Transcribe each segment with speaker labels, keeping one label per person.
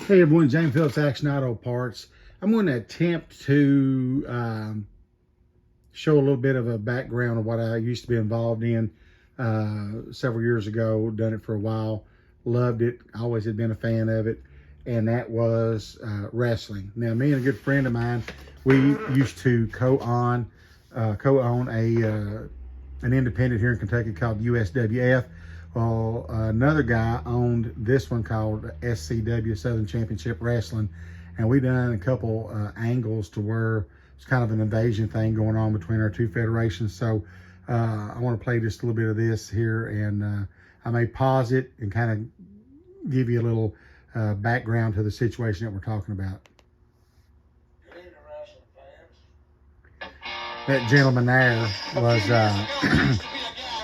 Speaker 1: Hey everyone, James Phillips Action Auto Parts. I'm going to attempt to show a little bit of a background of what I used to be involved in several years ago. Done it for a while, loved it, always had been a fan of it, and that was wrestling. Now, me and a good friend of mine, we used to co-own an independent here in Kentucky called USWF. Well, another guy owned this one called SCW, Southern Championship Wrestling, and we done a couple angles to where it's kind of an invasion thing going on between our two federations. So I want to play just a little bit of this here, and I may pause it and kind of give you a little background to the situation that we're talking about. That gentleman there was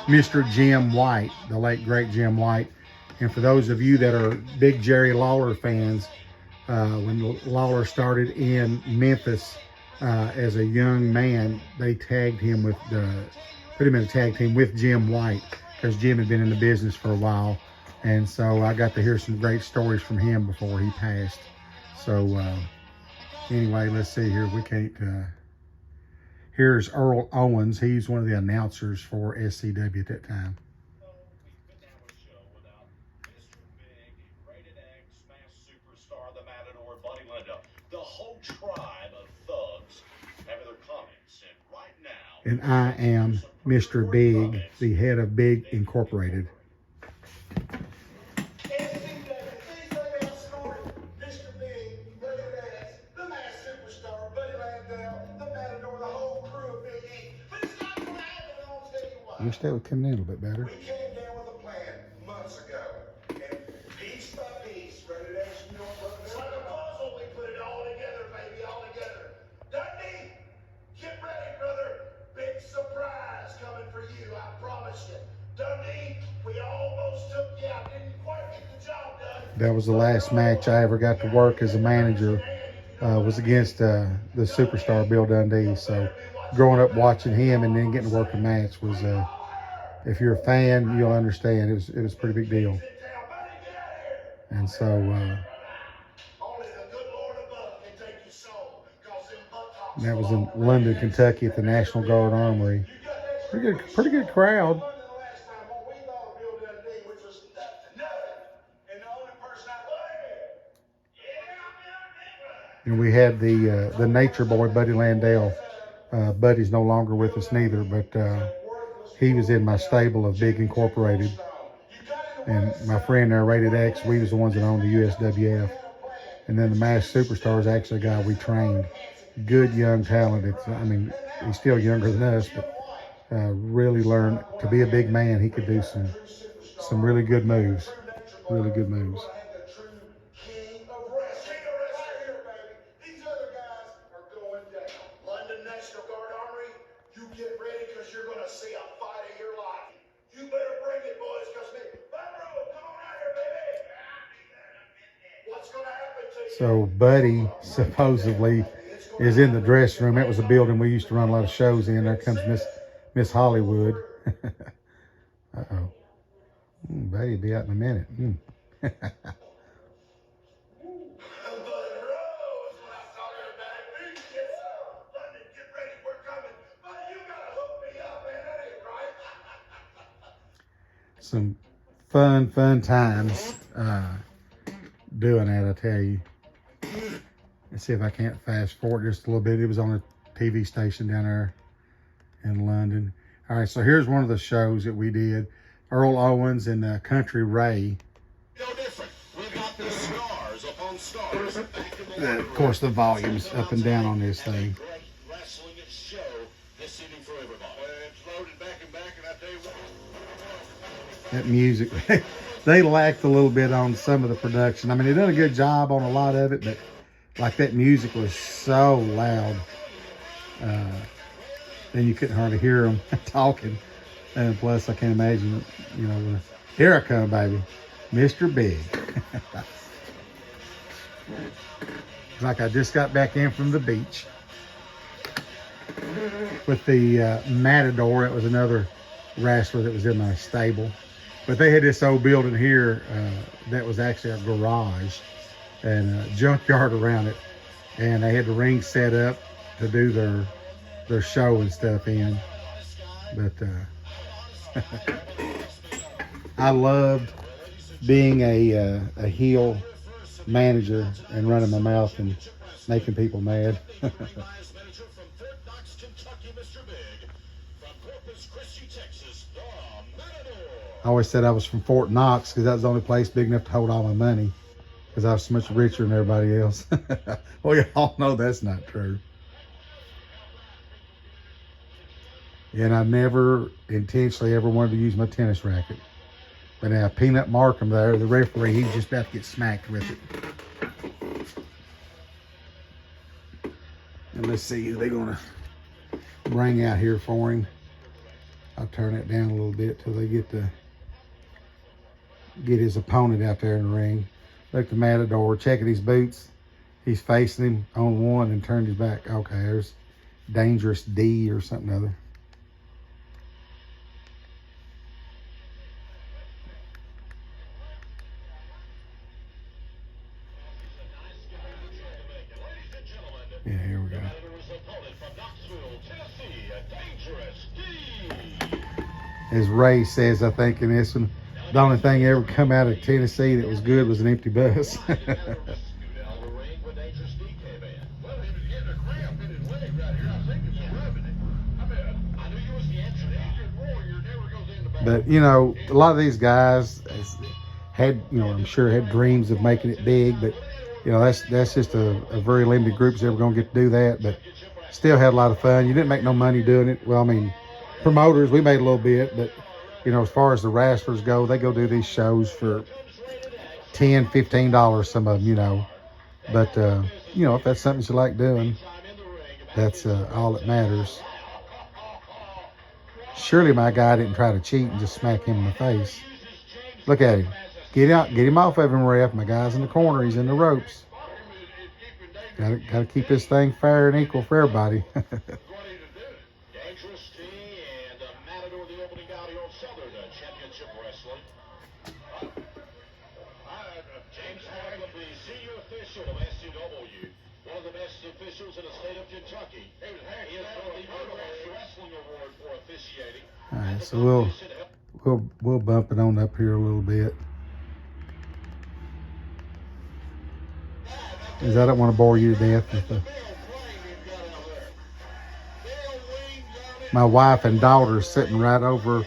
Speaker 1: Mr. Jim White, the late great Jim White. And for those of you that are big Jerry Lawler fans, when Lawler started in Memphis as a young man, they tagged him with put him in a tag team with Jim White, because Jim had been in the business for a while. And so I got to hear some great stories from him before he passed. So anyway, let's see here. We can't here's Earl Owens. He's one of the announcers for SCW at that time.
Speaker 2: We couldn't have a show without Mr.Big, Rated X, Smash Superstar, the Matador, Buddy Linda, the whole tribe of thugs having their comments. And right now,
Speaker 1: and I am Mr. Big, the head of Big Incorporated.
Speaker 3: Mr. Big, Rated X, the Mass Superstar, Buddy Landell, the Matador, the whole crew of Big E. But it's not going to happen, and I'll tell you why.
Speaker 1: I wish that would come in a little bit better.
Speaker 3: We came down with a plan months ago, and piece by piece, Rated X, you know what? It's like a puzzle. We put it all together, baby, all together. Dundee, get ready, brother. Big surprise coming for you, I promise you. Dundee, we almost took you out. Didn't quite get the job done.
Speaker 1: That was the last match I ever got to work as a manager. Was against the superstar Bill Dundee. So growing up watching him and then getting to work a match was, if you're a fan, you'll understand. It was a pretty big deal. And so that was in London, Kentucky at the National Guard Armory. Pretty good crowd. And we had the nature boy, Buddy Landell. Buddy's no longer with us neither, but he was in my stable of Big Incorporated. And my friend there, Rated X, we was the ones that owned the USWF. And then the Mass Superstar is actually a guy we trained. Good young talent. I mean, he's still younger than us, but really learned to be a big man. He could do some really good moves. Really good moves.
Speaker 3: Get ready, because you're going to see a fight of your life. You better bring it, boys, because come on out here, baby. What's going to happen to you?
Speaker 1: So Buddy supposedly is in the dressing room. That was a building we used to run a lot of shows in. There comes Miss Hollywood. Uh-oh. Buddy'll be out in a minute. Some fun times doing that, I tell you. Let's see if I can't fast forward just a little bit. It was on a TV station down there in London. All right, so here's one of the shows that we did. Earl Owens and Country Ray.
Speaker 2: no different. We've got the stars upon stars.
Speaker 1: Of course, the volume's up and down on this thing.
Speaker 2: Wrestling show this evening for everybody. It's loaded back and I tell you what.
Speaker 1: That music, they lacked a little bit on some of the production. I mean, they done a good job on a lot of it, but like that music was so loud. Then you couldn't hardly hear them talking. And plus, I can't imagine, you know, here I come, baby. Mr. Big. It's like I just got back in from the beach. With the Matador, it was another wrestler that was in my stable. But they had this old building here that was actually a garage. and a junkyard around it, and they had the ring set up to do their show and stuff in. But I loved being a heel manager and running my mouth and making people mad. I always said I was from Fort Knox because that was the only place big enough to hold all my money, because I was so much richer than everybody else. Well, you all know that's not true. And I never intentionally ever wanted to use my tennis racket. But now Peanut Markham there, the referee, he's just about to get smacked with it. And let's see who they're going to bring out here for him. I'll turn it down a little bit till they get his opponent out there in the ring. Look at the Matador, checking his boots. He's facing him on one and turned his back. Okay, there's Dangerous D or something other. Yeah, here we go. As Ray says, I think in this one, the only thing ever come out of Tennessee that was good was an empty bus. But, you know, a lot of these guys had, you know, I'm sure had dreams of making it big, but, you know, that's just a very limited group that's ever going to get to do that. But still had a lot of fun. You didn't make no money doing it. Well, I mean, promoters, we made a little bit, but, you know, as far as the wrestlers go, they go do these shows for $10, $15, some of them, you know. But, you know, if that's something you like doing, that's all that matters. Surely my guy didn't try to cheat and just smack him in the face. Look at him. Get him off of him, ref. My guy's in the corner. He's in the ropes. Gotta keep this thing fair and equal for everybody.
Speaker 2: One of the best officials in the state of Kentucky. He has won the Murdoch Wrestling Award for officiating.
Speaker 1: All right, so we'll bump it on up here a little bit. Because I don't want to bore you to death with my wife and daughter sitting right over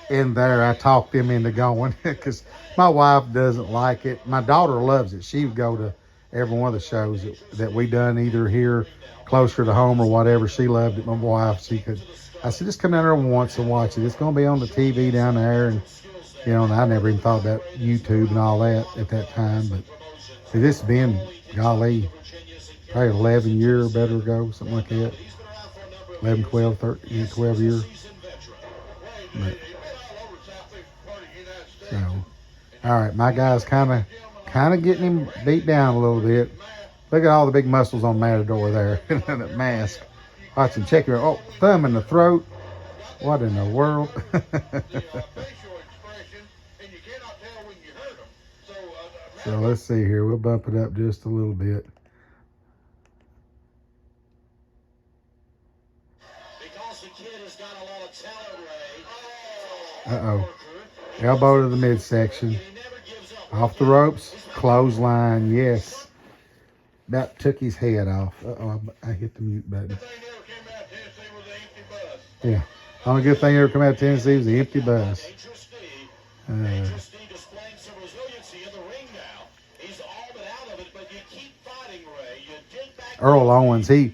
Speaker 1: in there. I talked them into going because my wife doesn't like it. My daughter loves it. She would go to every one of the shows that we done, either here closer to home or whatever. She loved it. My wife, I said, just come down there once and watch it. It's going to be on the TV down there. And, you know, and I never even thought about YouTube and all that at that time. But this has been, golly, probably 11 years or better ago, something like that. 11, 12, 13, 12 years. But, so, all right, my guy's kind of getting him beat down a little bit. Look at all the big muscles on Matador there. That mask. Watch him check your, oh, thumb in the throat. What in the world? So let's see here. We'll bump it up just a little bit. Uh-oh. Elbow to the midsection. Off the ropes. Clothesline. Yes. About took his head off. Uh-oh. I hit the mute button. Yeah. Only good thing ever come out of Tennessee was the empty bus. Earl Owens, he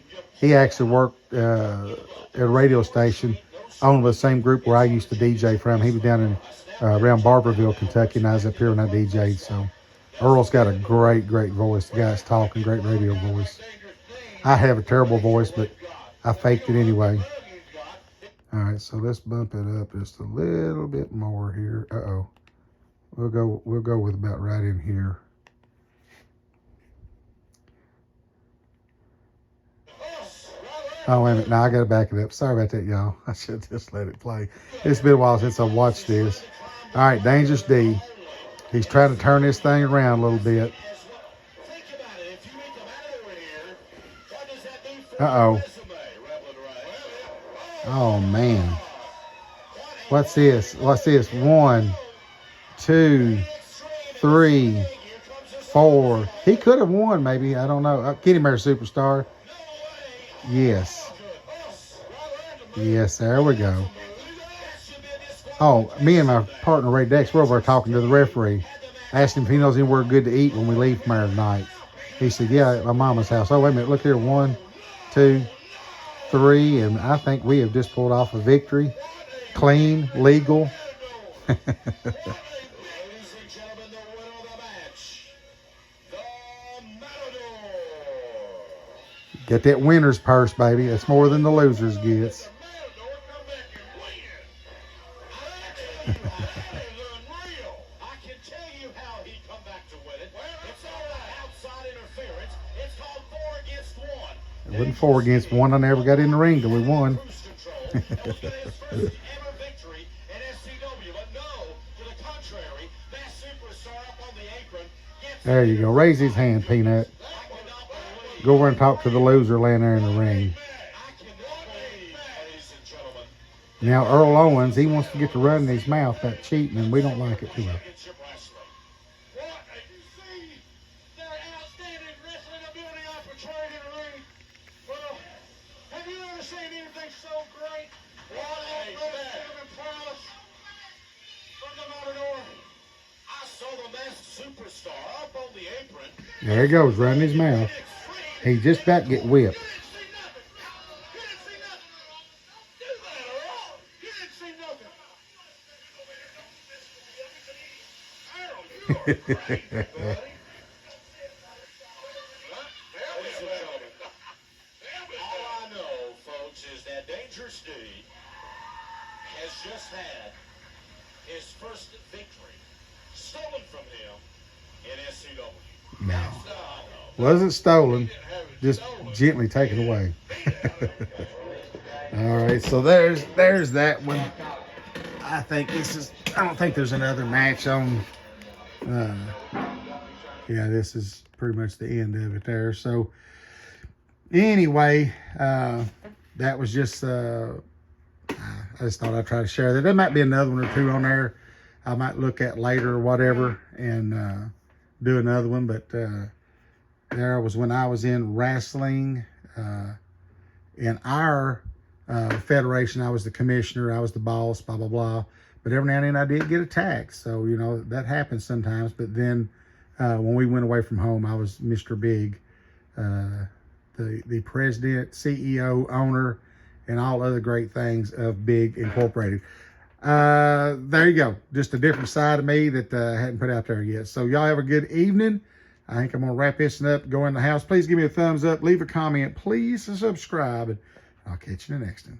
Speaker 1: actually worked at a radio station owned by the same group where I used to DJ from. He was down in around Barberville, Kentucky, and I was up here when I DJ'd. So Earl's got a great voice. The guy's talking, great radio voice. I have a terrible voice, but I faked it anyway. All right, so let's bump it up just a little bit more here. Uh-oh. We'll go with about right in here. Oh, wait a minute. Now I got to back it up. Sorry about that, y'all. I should just let it play. It's been a while since I watched this. All right, Dangerous D. He's trying to turn this thing around a little bit. Uh-oh. Oh, man. What's this? What's this? 1, 2, 3, 4. He could have won, maybe. I don't know. Kitty Mare Superstar. Yes. Yes, there we go. Oh, me and my partner, Ray Dex, we're over there talking to the referee. Asked him if he knows anywhere good to eat when we leave from there tonight. He said, yeah, at my mama's house. Oh, wait a minute. Look here. 1, 2, 3. And I think we have just pulled off a victory. Clean, legal.
Speaker 2: Ladies and gentlemen, the winner of the match, the Matador.
Speaker 1: Get that winner's purse, baby. That's more than the losers gets.
Speaker 2: The Matador come back and win. Unreal. I can tell you how he come back to win it. It's all that outside interference. It's called 4 against 1.
Speaker 1: It wasn't 4 against 1. I never got in the ring till we won.
Speaker 2: Cruise control. He'll get his first ever victory in SCW, but no, to the contrary, that superstar up on the apron gets.
Speaker 1: There you go. Raise his hand, Peanut.
Speaker 2: I cannot believe.
Speaker 1: Go over and talk to the loser laying there in the ring.
Speaker 2: I cannot believe, ladies and gentlemen.
Speaker 1: Now, Earl Owens, he wants to get to run in his mouth, that cheating, and we don't like it too much.
Speaker 2: Championship wrestling. What you see, their outstanding wrestling ability I portrayed in the ring. Well, have you ever seen anything so great? What a seven prowess from the Matador. I saw the masked superstar up on the apron.
Speaker 1: There he goes, running his mouth. He just about to get whipped.
Speaker 2: You didn't see nothing. You didn't see nothing. Do that or all. You didn't see nothing. Earl, you are great, buddy. Ladies and gentlemen, all I know, folks, is that Dangerous D has just had his first victory stolen from him in SCW.
Speaker 1: No.
Speaker 2: That's all I know.
Speaker 1: Wasn't stolen,
Speaker 2: He didn't have it
Speaker 1: just
Speaker 2: stolen.
Speaker 1: gently taken away. All right, so there's that one. I think I don't think there's another match on. Yeah, this is pretty much the end of it there. So anyway, that was just, I just thought I'd try to share that. There might be another one or two on there I might look at later or whatever and do another one. But there was when I was in wrestling in our federation. I was the commissioner. I was the boss, blah, blah, blah. But every now and then I did get attacked. So, you know, that happens sometimes. But then when we went away from home, I was Mr. Big, the president, CEO, owner, and all other great things of Big Incorporated. There you go. Just a different side of me that I hadn't put out there yet. So y'all have a good evening. I think I'm going to wrap this up, go in the house. Please give me a thumbs up, leave a comment, please subscribe, and I'll catch you in the next one.